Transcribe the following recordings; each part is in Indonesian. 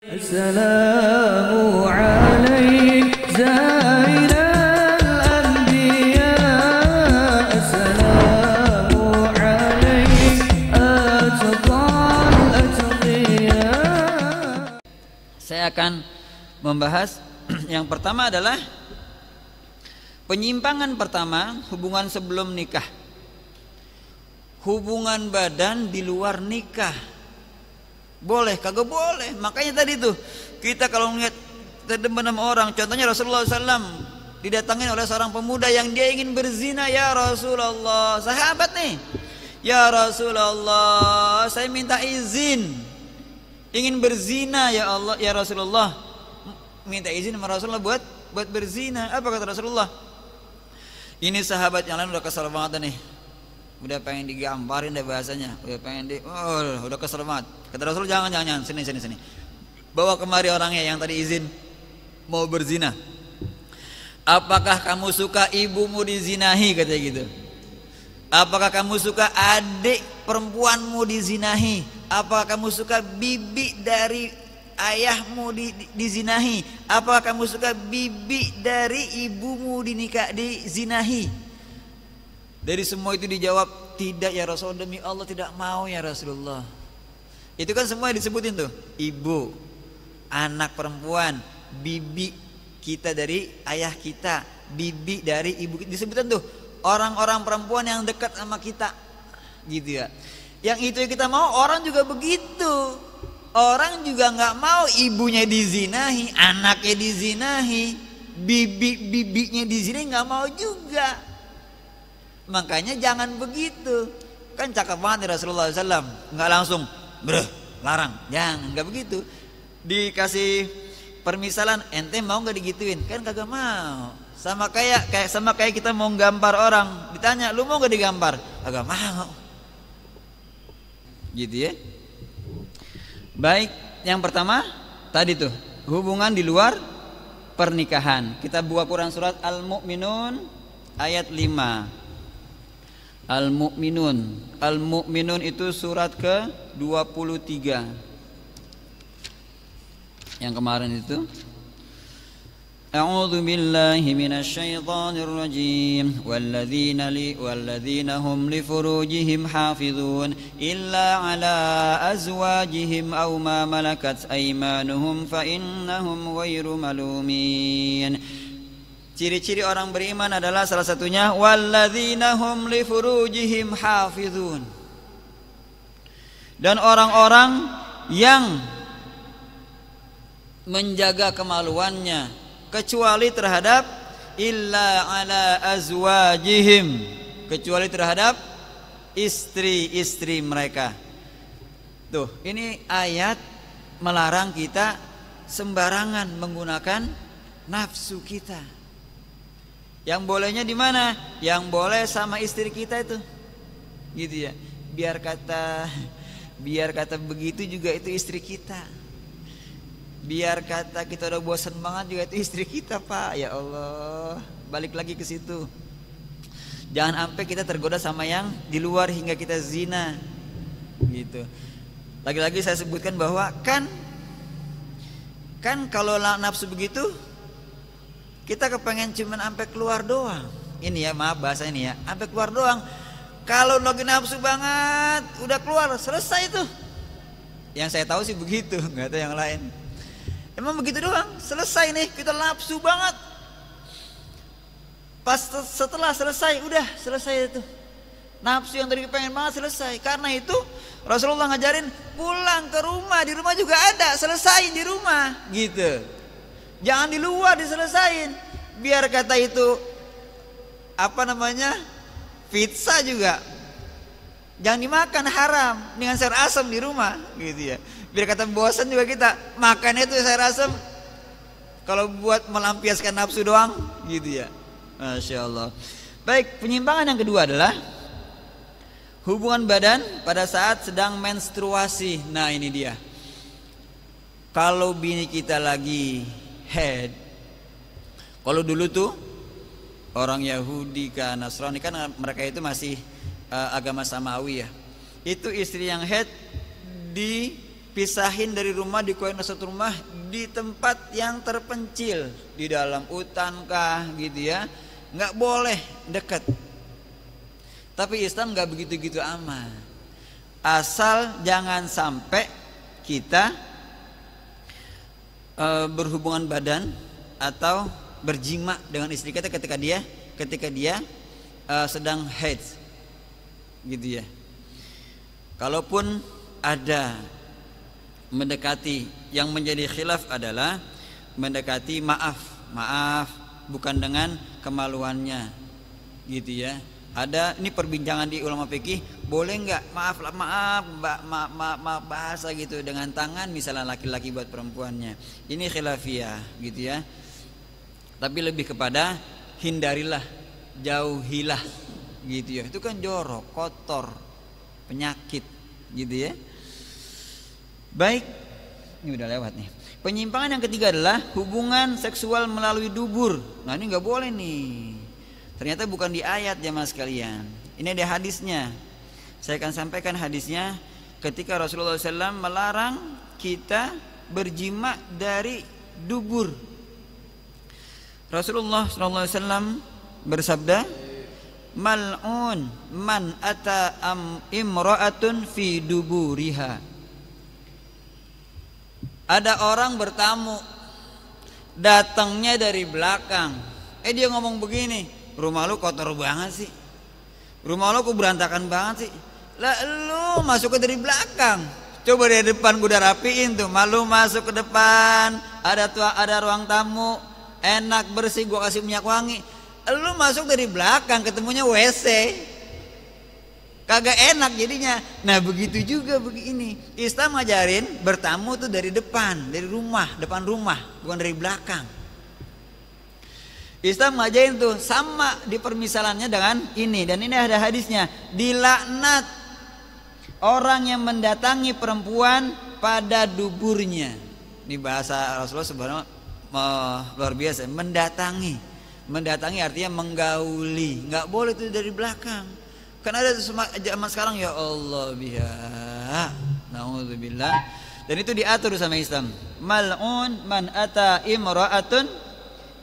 Assalamu alaik zainal anbiya. Assalamu alaik atqal atqiya. Saya akan membahas yang pertama adalah penyimpangan pertama, hubungan sebelum nikah. Hubungan badan di luar nikah. Boleh, kagak boleh. Makanya tadi tuh kita kalau ngeliat terdepan sama orang, contohnya Rasulullah SAW didatangin oleh seorang pemuda yang dia ingin berzina. Ya Rasulullah, sahabat nih, ya Rasulullah, saya minta izin ingin berzina ya Allah, ya Rasulullah. Minta izin sama Rasulullah buat berzina. Apa kata Rasulullah? Ini sahabat yang lain udah kesel banget nih, udah pengen digambarin deh bahasanya, udah kesel banget. Kata Rasul, jangan, sini. Bawa kemari orangnya yang tadi izin mau berzina. Apakah kamu suka ibumu dizinahi, katanya gitu. Apakah kamu suka adik perempuanmu dizinahi? Apakah kamu suka bibi dari ayahmu dizinahi? Apakah kamu suka bibi dari ibumu dizinahi? Dari semua itu dijawab, tidak ya Rasul, demi Allah tidak mau ya Rasulullah. Itu kan semua disebutin tuh, ibu, anak perempuan, bibi kita dari ayah kita, bibi dari ibu kita, disebutin tuh orang-orang perempuan yang dekat sama kita, gitu ya. Yang itu yang kita mau, orang juga begitu. Orang juga nggak mau ibunya dizinahi, anaknya dizinahi, bibinya dizinahi, nggak mau juga. Makanya jangan begitu. Kan cakep banget nih Rasulullah SAW, nggak langsung larang, jangan, nggak begitu. Dikasih permisalan, ente mau nggak digituin? Kan kagak mau. Sama kayak kita mau gambar orang, ditanya lu mau nggak digambar? Kagak mau. Gitu ya. Baik, yang pertama tadi tuh hubungan di luar pernikahan. Kita buka Quran surat Al-Mu'minun ayat 5. Al-Mu'minun itu surat ke-23 yang kemarin itu. A'udzu billahi minasy syaithanir rajim. Walladzina hum li furujihim hafizun illa ala azwajihim aw ma malakat aymanuhum fa innahum ghairu malumin. Ciri-ciri orang beriman adalah salah satunya walladzina hum li furujihim hafizun. Dan orang-orang yang menjaga kemaluannya kecuali terhadap illa ala azwajihim, kecuali terhadap istri-istri mereka. Tuh, ini ayat melarang kita sembarangan menggunakan nafsu kita. Yang bolehnya di mana? Yang boleh sama istri kita itu, gitu ya. Biar kata begitu juga itu istri kita. Biar kata kita udah bosan banget juga itu istri kita, Pak. Ya Allah, balik lagi ke situ. Jangan sampai kita tergoda sama yang di luar hingga kita zina, gitu. Lagi-lagi saya sebutkan bahwa kan kalau nafsu begitu, kita kepengen cuman sampai keluar doang. Ini ya, maaf bahasa ini ya, sampai keluar doang. Kalau lagi nafsu banget, udah keluar, selesai itu. Yang saya tahu sih begitu, nggak tahu yang lain. Emang begitu doang, selesai nih, kita nafsu banget. Pas setelah selesai, udah selesai itu. Nafsu yang tadi pengen banget selesai. Karena itu Rasulullah ngajarin pulang ke rumah, di rumah juga ada, selesai di rumah, gitu. Jangan di luar diselesain. Biar kata itu pizza juga jangan dimakan, haram, dengan sayur asam di rumah, gitu ya. Biar kata bosan juga kita makannya itu sayur asam kalau buat melampiaskan nafsu doang, gitu ya. Masya Allah. Baik, penyimpangan yang kedua adalah hubungan badan pada saat sedang menstruasi. Nah ini dia. Kalau bini kita lagi head, kalau dulu tuh orang Yahudi kan Nasrani kan mereka itu masih agama Samawi ya. Itu istri yang head di pisahin dari rumah, dikeluarin ke satu rumah di tempat yang terpencil, di dalam hutan kah gitu ya, nggak boleh dekat. Tapi Islam nggak begitu-gitu amat, asal jangan sampai kita berhubungan badan atau berjima dengan istri kita ketika dia sedang haid gitu ya. Kalaupun ada mendekati, yang menjadi khilaf adalah mendekati maaf bukan dengan kemaluannya gitu ya. Ada ini perbincangan di ulama fikih, boleh nggak maaf bahasa gitu dengan tangan misalnya laki-laki buat perempuannya. Ini khilafiyah gitu ya. Tapi lebih kepada hindarilah, jauhilah gitu ya. Itu kan jorok, kotor, penyakit gitu ya. Baik, ini udah lewat nih. Penyimpangan yang ketiga adalah hubungan seksual melalui dubur. Nah ini nggak boleh nih. Ternyata bukan di ayat jemaah sekalian. Ini ada hadisnya. Saya akan sampaikan hadisnya. Ketika Rasulullah SAW melarang kita berjima dari dubur. Rasulullah SAW bersabda, mal'un man ata imra'atun fi duburiha. Ada orang bertamu, datangnya dari belakang. Dia ngomong begini, rumah lu kotor banget sih, rumah lu kok berantakan banget sih. Lah lu masuk ke dari belakang, coba dari depan gue udah rapiin tuh. Malu masuk ke depan, ada ruang tamu, enak bersih, gue kasih minyak wangi. Lu masuk dari belakang, ketemunya WC, kagak enak jadinya. Nah begitu juga begini, Islam ngajarin bertamu tuh dari depan, dari rumah, depan rumah, bukan dari belakang. Islam ngajarin tuh sama di permisalannya dengan ini, dan ini ada hadisnya. Dilaknat orang yang mendatangi perempuan pada duburnya. Ini bahasa Rasulullah sebenarnya luar biasa. Mendatangi artinya menggauli. Nggak boleh itu dari belakang. Kan ada zaman sekarang, ya Allah biha, naudzubillah. Dan itu diatur sama Islam. Mal'un man ata imra'atun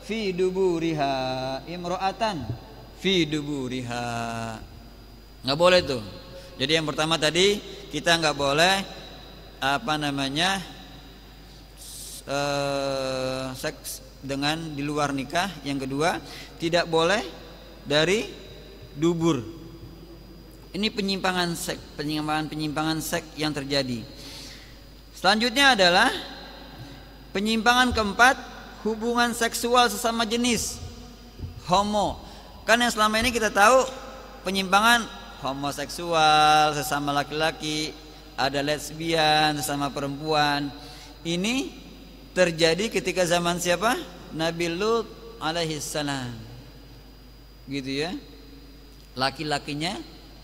fi duburiha, imra'atan fi duburiha. Nggak boleh tuh. Jadi yang pertama tadi, kita nggak boleh seks dengan di luar nikah. Yang kedua, tidak boleh dari dubur. Ini penyimpangan seks yang terjadi. Selanjutnya adalah penyimpangan keempat, hubungan seksual sesama jenis, homo. Kan yang selama ini kita tahu penyimpangan homoseksual sesama laki-laki, ada lesbian sesama perempuan. Ini terjadi ketika zaman siapa? Nabi Lut alaihissalam. Gitu ya. Laki-lakinya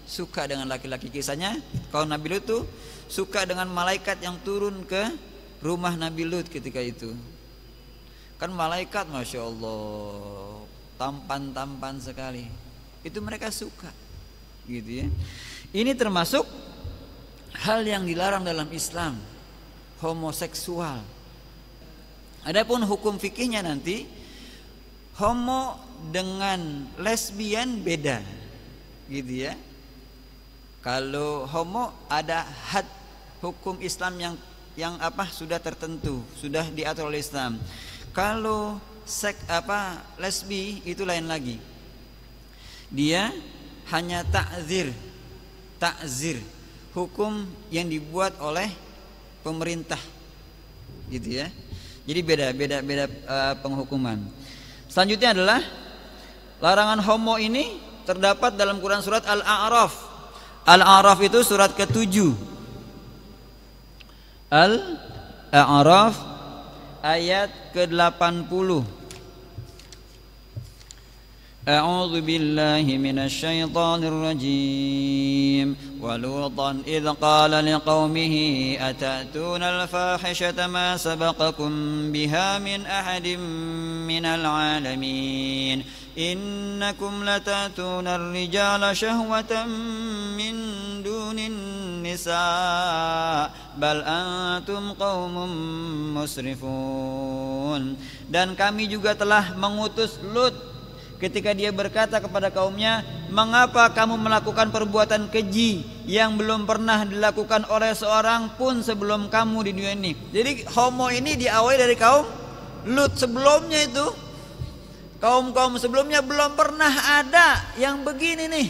suka dengan laki-laki. Kisahnya kalau Nabi Lut tuh suka dengan malaikat yang turun ke rumah Nabi Lut ketika itu. Kan malaikat Masya Allah tampan-tampan sekali. Itu mereka suka gitu ya. Ini termasuk hal yang dilarang dalam Islam, homoseksual. Adapun hukum fikihnya nanti, homo dengan lesbian beda gitu ya. Kalau homo ada had hukum Islam yang sudah tertentu, sudah diatur oleh Islam. Kalau lesbi itu lain lagi. Dia hanya takzir, hukum yang dibuat oleh pemerintah, gitu ya. Jadi beda penghukuman. Selanjutnya adalah larangan homo ini terdapat dalam Quran surat Al-A'raf. Al-A'raf itu surat ke-7. Al-A'raf ayat ke-80. أعوذ بالله من الشيطان الرجيم ولوطا إذ قال لقومه أتأتون الفاحشة ما سبقكم بها من أحد من العالمين إنكم لتأتون الرجال شهوة من دون النساء bal antum qaumun musrifun. Dan kami juga telah mengutus Lut ketika dia berkata kepada kaumnya, mengapa kamu melakukan perbuatan keji yang belum pernah dilakukan oleh seorang pun sebelum kamu di dunia ini. Jadi homo ini diawali dari kaum Lut. Sebelumnya itu kaum-kaum sebelumnya belum pernah ada yang begini nih.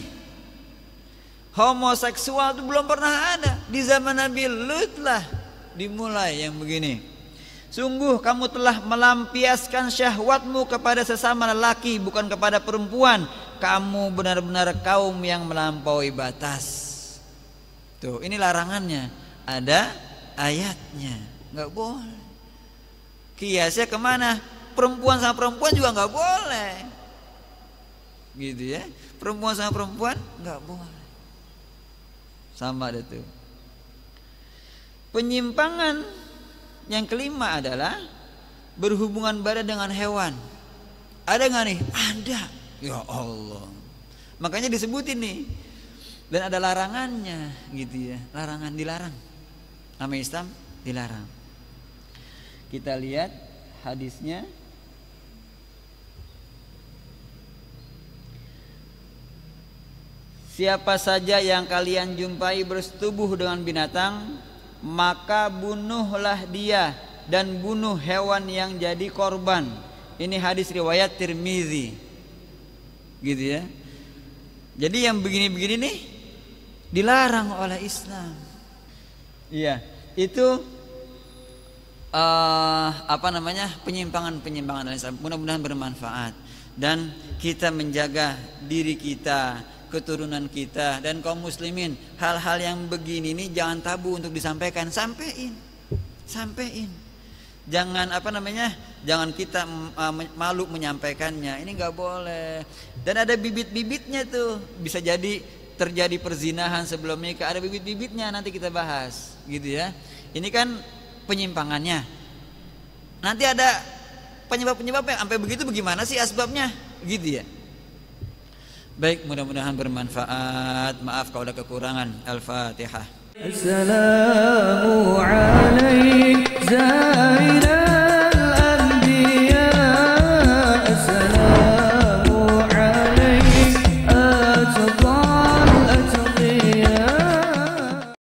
Homoseksual itu belum pernah ada. Di zaman Nabi Lut lah dimulai yang begini. Sungguh kamu telah melampiaskan syahwatmu kepada sesama lelaki, bukan kepada perempuan. Kamu benar-benar kaum yang melampaui batas. Tuh, ini larangannya. Ada ayatnya. Nggak boleh. Kiasnya kemana? Perempuan sama perempuan juga nggak boleh. Gitu ya. Perempuan sama perempuan nggak boleh. Sama ada tuh. Penyimpangan yang kelima adalah berhubungan badan dengan hewan. Ada nggak nih? Ada. Ya Allah. Makanya disebutin nih. Dan ada larangannya, gitu ya. Larangan, dilarang. Nama Islam dilarang. Kita lihat hadisnya. Siapa saja yang kalian jumpai bersetubuh dengan binatang, maka bunuhlah dia dan bunuh hewan yang jadi korban. Ini hadis riwayat Tirmizi. Gitu ya. Jadi yang begini-begini nih dilarang oleh Islam. Iya, itu penyimpangan dalam Islam. Mudah-mudahan bermanfaat dan kita menjaga diri kita, keturunan kita dan kaum muslimin. Hal-hal yang begini ini jangan tabu untuk disampaikan. Sampein. Jangan jangan kita malu menyampaikannya. Ini nggak boleh. Dan ada bibit-bibitnya tuh. Bisa jadi terjadi perzinahan sebelum nikah. Ada bibit-bibitnya, nanti kita bahas, gitu ya. Ini kan penyimpangannya. Nanti ada penyebab-penyebabnya. Sampai begitu bagaimana sih asbabnya? Gitu ya. Baik, mudah-mudahan bermanfaat. Maaf kalau ada kekurangan. Al-Fatihah. Assalamu alaikum.